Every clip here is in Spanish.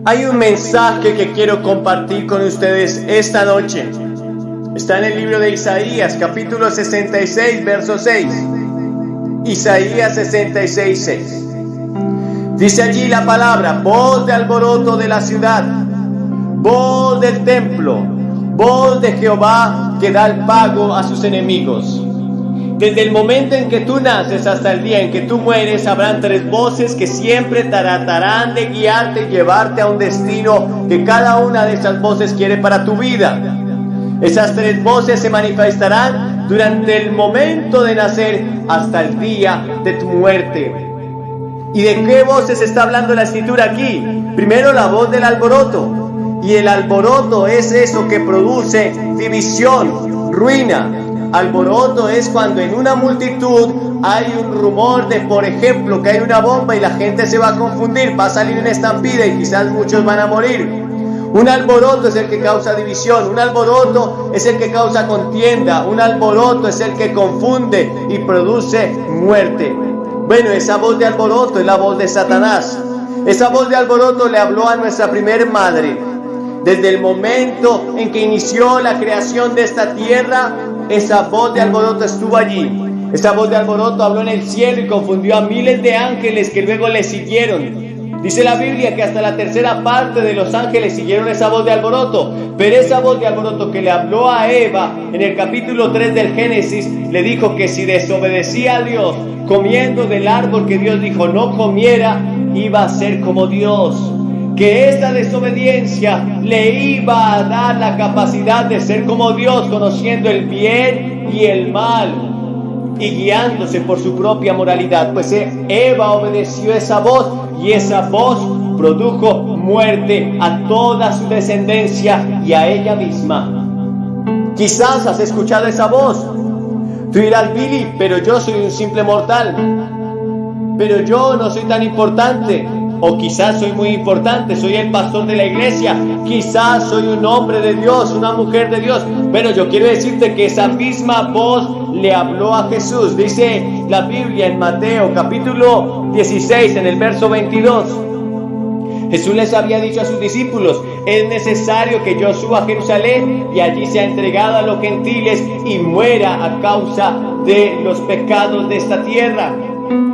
Hay un mensaje que quiero compartir con ustedes esta noche. Está en el libro de Isaías, capítulo 66, verso 6. Isaías 66, 6. Dice allí la palabra: voz de alboroto de la ciudad, voz del templo, voz de Jehová que da el pago a sus enemigos. Desde el momento en que tú naces hasta el día en que tú mueres, habrán tres voces que siempre tratarán de guiarte y llevarte a un destino que cada una de esas voces quiere para tu vida. Esas tres voces se manifestarán durante el momento de nacer hasta el día de tu muerte. ¿Y de qué voces está hablando la escritura aquí? Primero, la voz del alboroto. Y el alboroto es eso que produce división, ruina. Alboroto es cuando en una multitud hay un rumor de, por ejemplo, que hay una bomba y la gente se va a confundir, va a salir una estampida y quizás muchos van a morir. Un alboroto es el que causa división, un alboroto es el que causa contienda, un alboroto es el que confunde y produce muerte. Bueno, esa voz de alboroto es la voz de Satanás. Esa voz de alboroto le habló a nuestra primer madre. Desde el momento en que inició la creación de esta tierra, esa voz de alboroto estuvo allí. Esa voz de alboroto habló en el cielo y confundió a miles de ángeles que luego le siguieron. Dice la Biblia que hasta la tercera parte de los ángeles siguieron esa voz de alboroto. Pero esa voz de alboroto que le habló a Eva en el capítulo 3 del Génesis, le dijo que si desobedecía a Dios comiendo del árbol que Dios dijo no comiera, iba a ser como Dios. Que esta desobediencia le iba a dar la capacidad de ser como Dios, conociendo el bien y el mal y guiándose por su propia moralidad. Pues Eva obedeció esa voz y esa voz produjo muerte a toda su descendencia y a ella misma. Quizás has escuchado esa voz. Tú dirás: Billy, pero yo soy un simple mortal, pero yo no soy tan importante. O quizás soy muy importante, soy el pastor de la iglesia, quizás soy un hombre de Dios, una mujer de Dios. Pero yo quiero decirte que esa misma voz le habló a Jesús. Dice la Biblia en Mateo capítulo 16 en el verso 22. Jesús les había dicho a sus discípulos: es necesario que yo suba a Jerusalén y allí sea entregado a los gentiles y muera a causa de los pecados de esta tierra.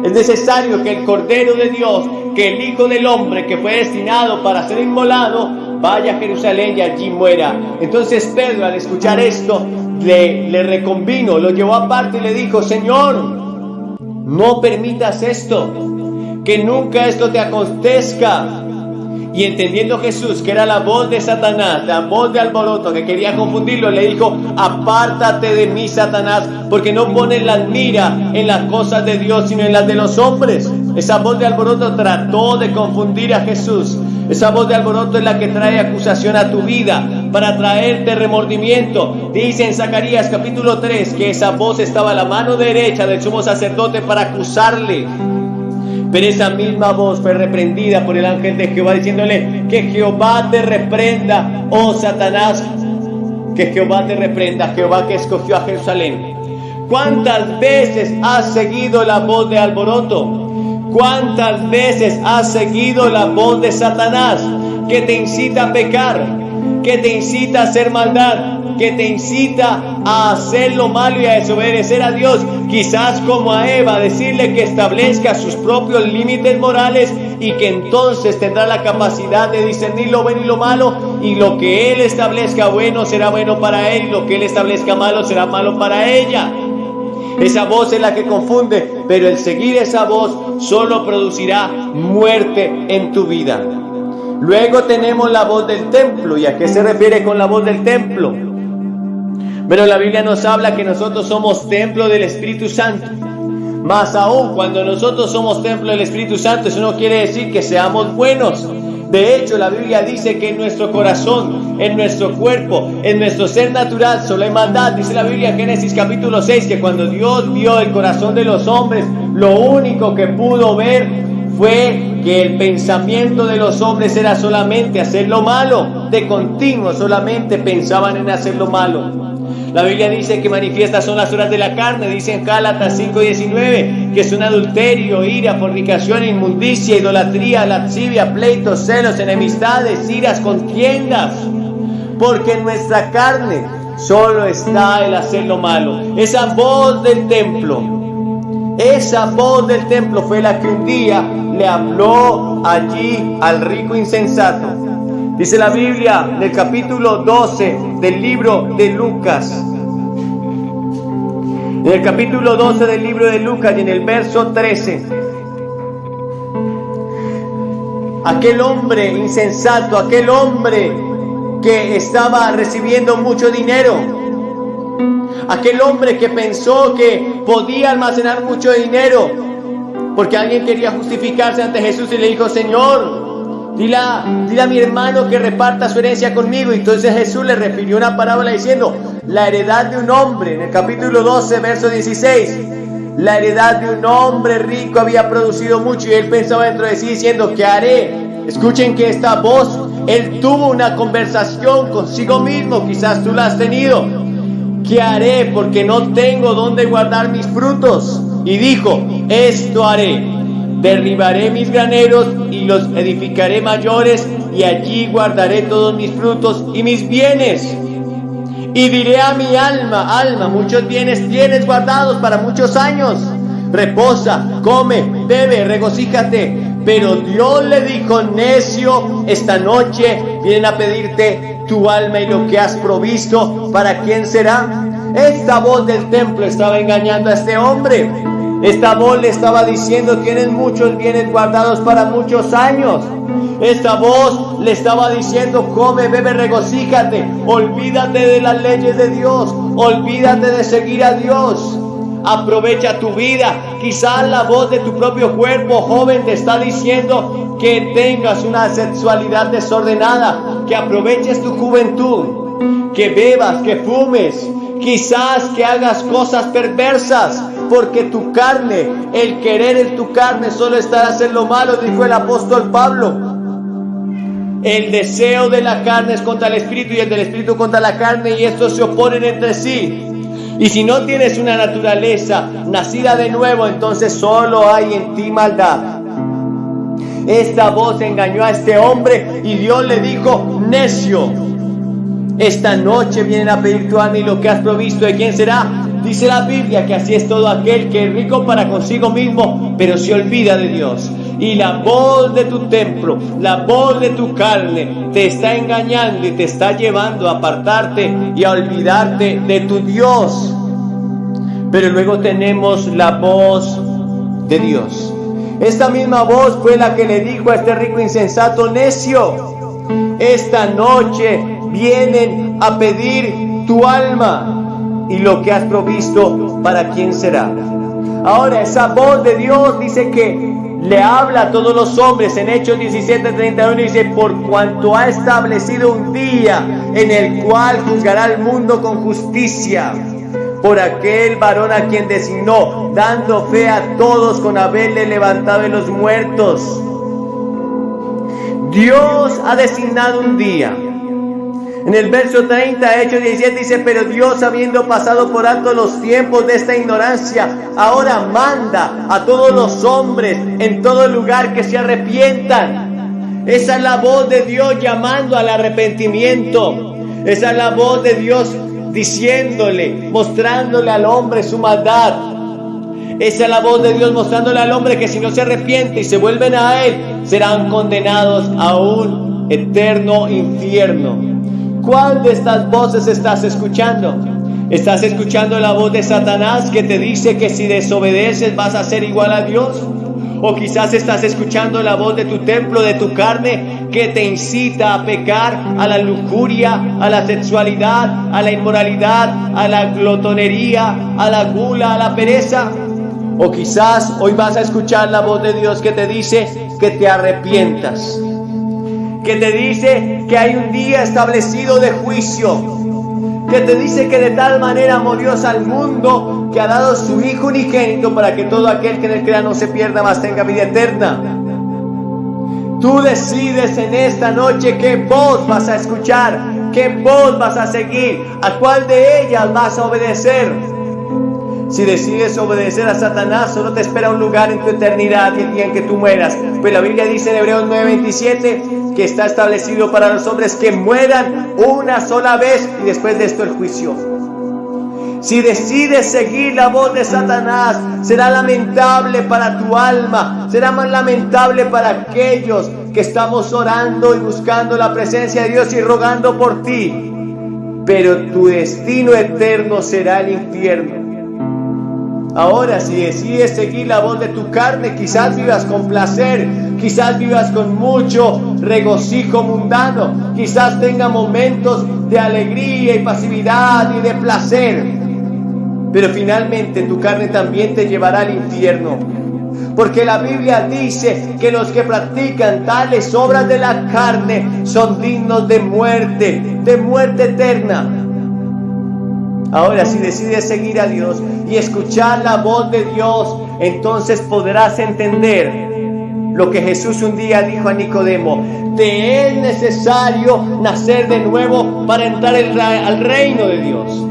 Es necesario que el Cordero de Dios, que el Hijo del Hombre que fue destinado para ser inmolado, vaya a Jerusalén y allí muera. Entonces Pedro, al escuchar esto, le reconvino, lo llevó aparte y le dijo: Señor, no permitas esto, que nunca esto te acontezca. Y entendiendo Jesús que era la voz de Satanás, la voz de alboroto que quería confundirlo, le dijo: apártate de mí, Satanás, porque no pones la mira en las cosas de Dios sino en las de los hombres. Esa voz de alboroto trató de confundir a Jesús. Esa voz de alboroto es la que trae acusación a tu vida, para traerte remordimiento. Dice en Zacarías capítulo 3 que esa voz estaba a la mano derecha del sumo sacerdote para acusarle. Pero esa misma voz fue reprendida por el ángel de Jehová, diciéndole: que Jehová te reprenda, oh Satanás, que Jehová te reprenda, Jehová que escogió a Jerusalén. ¿Cuántas veces has seguido la voz de alboroto? ¿Cuántas veces has seguido la voz de Satanás, que te incita a pecar, que te incita a hacer maldad, que te incita a hacer lo malo y a desobedecer a Dios? Quizás como a Eva, decirle que establezca sus propios límites morales y que entonces tendrá la capacidad de discernir lo bueno y lo malo, y lo que Él establezca bueno será bueno para él, y lo que Él establezca malo será malo para ella. Esa voz es la que confunde, pero el seguir esa voz solo producirá muerte en tu vida. Luego tenemos la voz del templo. ¿Y a qué se refiere con la voz del templo? Pero la Biblia nos habla que nosotros somos templo del Espíritu Santo. Más aún, cuando nosotros somos templo del Espíritu Santo, eso no quiere decir que seamos buenos. De hecho, la Biblia dice que en nuestro corazón, en nuestro cuerpo, en nuestro ser natural solo hay maldad. Dice la Biblia en Génesis capítulo 6 que cuando Dios vio el corazón de los hombres, lo único que pudo ver fue que el pensamiento de los hombres era solamente hacer lo malo. De continuo solamente pensaban en hacer lo malo. La Biblia dice que manifiestas son las obras de la carne, dice en Gálatas 5:19, que son adulterio, ira, fornicación, inmundicia, idolatría, lascivia, pleitos, celos, enemistades, iras, contiendas. Porque en nuestra carne solo está el hacer lo malo. Esa voz del templo fue la que un día le habló allí al rico insensato. Dice la Biblia en el capítulo 12 del libro de Lucas. En el capítulo 12 del libro de Lucas y en el verso 13. Aquel hombre insensato, aquel hombre que estaba recibiendo mucho dinero, aquel hombre que pensó que podía almacenar mucho dinero, porque alguien quería justificarse ante Jesús y le dijo: Señor, dile a mi hermano que reparta su herencia conmigo. Y entonces Jesús le refirió una parábola diciendo: la heredad de un hombre, en el capítulo 12, verso 16, la heredad de un hombre rico había producido mucho, y él pensaba dentro de sí diciendo: ¿qué haré? Escuchen que esta voz, él tuvo una conversación consigo mismo, quizás tú la has tenido. ¿Qué haré? Porque no tengo dónde guardar mis frutos. Y dijo: esto haré: derribaré mis graneros y los edificaré mayores, y allí guardaré todos mis frutos y mis bienes. Y diré a mi alma: alma, muchos bienes tienes guardados para muchos años. Reposa, come, bebe, regocíjate. Pero Dios le dijo: necio, esta noche vienen a pedirte tu alma y lo que has provisto, ¿para quién será? Esta voz del templo estaba engañando a este hombre. Esta voz le estaba diciendo: tienes muchos bienes guardados para muchos años. Esta voz le estaba diciendo: come, bebe, regocíjate. Olvídate de las leyes de Dios. Olvídate de seguir a Dios. Aprovecha tu vida. Quizás la voz de tu propio cuerpo, joven, te está diciendo que tengas una sexualidad desordenada, que aproveches tu juventud, que bebas, que fumes, quizás que hagas cosas perversas, porque tu carne, el querer en tu carne solo está en hacer lo malo, dijo el apóstol Pablo. El deseo de la carne es contra el espíritu y el del espíritu contra la carne, y estos se oponen entre sí. Y si no tienes una naturaleza nacida de nuevo, entonces solo hay en ti maldad. Esta voz engañó a este hombre y Dios le dijo: necio, esta noche vienen a pedir tu alma y lo que has provisto, ¿de quién será? Dice la Biblia que así es todo aquel que es rico para consigo mismo, pero se olvida de Dios. Y la voz de tu templo, la voz de tu carne te está engañando y te está llevando a apartarte y a olvidarte de tu Dios. Pero luego tenemos la voz de Dios. Esta misma voz fue la que le dijo a este rico insensato: necio, esta noche vienen a pedir tu alma y lo que has provisto, ¿para quién será? Ahora, esa voz de Dios dice que le habla a todos los hombres. En Hechos 17:31 dice: por cuanto ha establecido un día en el cual juzgará al mundo con justicia, por aquel varón a quien designó, dando fe a todos con haberle levantado de los muertos. Dios ha designado un día. En el verso 30, Hechos 17 dice: pero Dios, habiendo pasado por alto los tiempos de esta ignorancia, ahora manda a todos los hombres en todo lugar que se arrepientan. Esa es la voz de Dios llamando al arrepentimiento. Esa es la voz de Dios diciéndole, mostrándole al hombre su maldad. Esa es la voz de Dios mostrándole al hombre que si no se arrepiente y se vuelven a Él, serán condenados a un eterno infierno. ¿Cuál de estas voces estás escuchando? ¿Estás escuchando la voz de Satanás que te dice que si desobedeces vas a ser igual a Dios? ¿O quizás estás escuchando la voz de tu templo, de tu carne, que te incita a pecar, a la lujuria, a la sexualidad, a la inmoralidad, a la glotonería, a la gula, a la pereza? O quizás hoy vas a escuchar la voz de Dios que te dice que te arrepientas, que te dice que hay un día establecido de juicio, que te dice que de tal manera amó Dios al mundo que ha dado su Hijo unigénito para que todo aquel que en él crea no se pierda, mas tenga vida eterna. Tú decides en esta noche qué voz vas a escuchar, ¿Qué voz vas a seguir? ¿A cuál de ellas vas a obedecer? Si decides obedecer a Satanás, solo te espera un lugar en tu eternidad y el día en que tú mueras. Pues la Biblia dice en Hebreos 9:27 que está establecido para los hombres que mueran una sola vez y después de esto el juicio. Si decides seguir la voz de Satanás, será lamentable para tu alma, será más lamentable para aquellos que estamos orando y buscando la presencia de Dios y rogando por ti. Pero tu destino eterno será el infierno. Ahora, si decides seguir la voz de tu carne, quizás vivas con placer, quizás vivas con mucho regocijo mundano, quizás tenga momentos de alegría y pasividad y de placer, pero finalmente tu carne también te llevará al infierno, porque la Biblia dice que los que practican tales obras de la carne son dignos de muerte eterna. Ahora, si decides seguir a Dios y escuchar la voz de Dios, entonces podrás entender lo que Jesús un día dijo a Nicodemo: te es necesario nacer de nuevo para entrar al reino de Dios.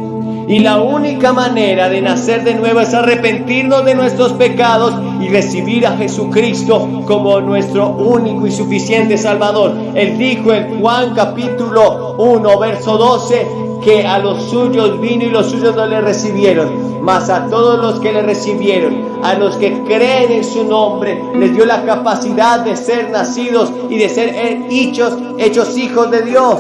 Y la única manera de nacer de nuevo es arrepentirnos de nuestros pecados y recibir a Jesucristo como nuestro único y suficiente Salvador. Él dijo en Juan capítulo 1, verso 12, que a los suyos vino y los suyos no le recibieron, mas a todos los que le recibieron, a los que creen en su nombre, les dio la capacidad de ser nacidos y de ser hechos hijos de Dios.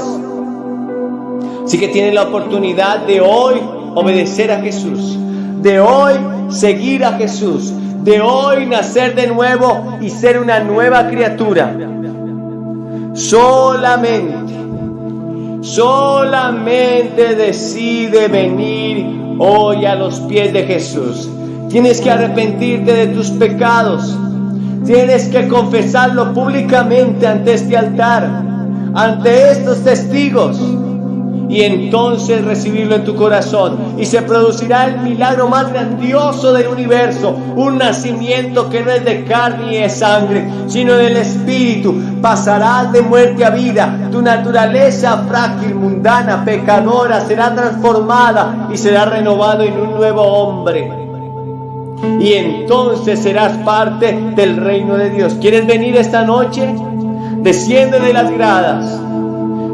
Así que tienen la oportunidad de hoy obedecer a Jesús, de hoy seguir a Jesús, de hoy nacer de nuevo y ser una nueva criatura. Solamente decide venir hoy a los pies de Jesús. Tienes que arrepentirte de tus pecados. Tienes que confesarlo públicamente ante este altar, ante estos testigos, y entonces recibirlo en tu corazón, y se producirá el milagro más grandioso del universo, un nacimiento que no es de carne y de sangre, sino del Espíritu. Pasarás de muerte a vida, tu naturaleza frágil, mundana, pecadora será transformada y será renovado en un nuevo hombre, y entonces serás parte del reino de Dios. ¿Quieres venir esta noche? Desciende de las gradas.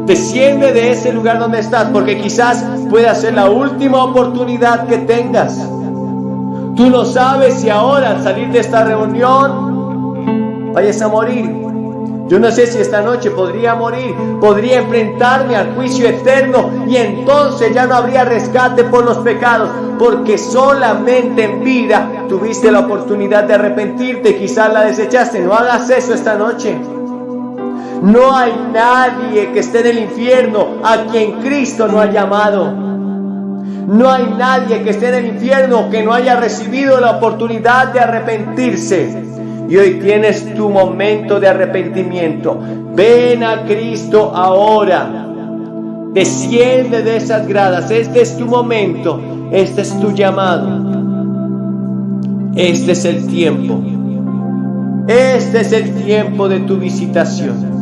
Desciende de ese lugar donde estás, porque quizás pueda ser la última oportunidad que tengas. Tú no sabes si ahora al salir de esta reunión vayas a morir. Yo no sé si esta noche podría morir, podría enfrentarme al juicio eterno y entonces ya no habría rescate por los pecados, porque solamente en vida tuviste la oportunidad de arrepentirte, quizás la desechaste. No hagas eso esta noche. No hay nadie que esté en el infierno a quien Cristo no ha llamado. No hay nadie que esté en el infierno que no haya recibido la oportunidad de arrepentirse. Y hoy tienes tu momento de arrepentimiento. Ven a Cristo ahora. Desciende de esas gradas. Este es tu momento. Este es tu llamado. Este es el tiempo. Este es el tiempo de tu visitación.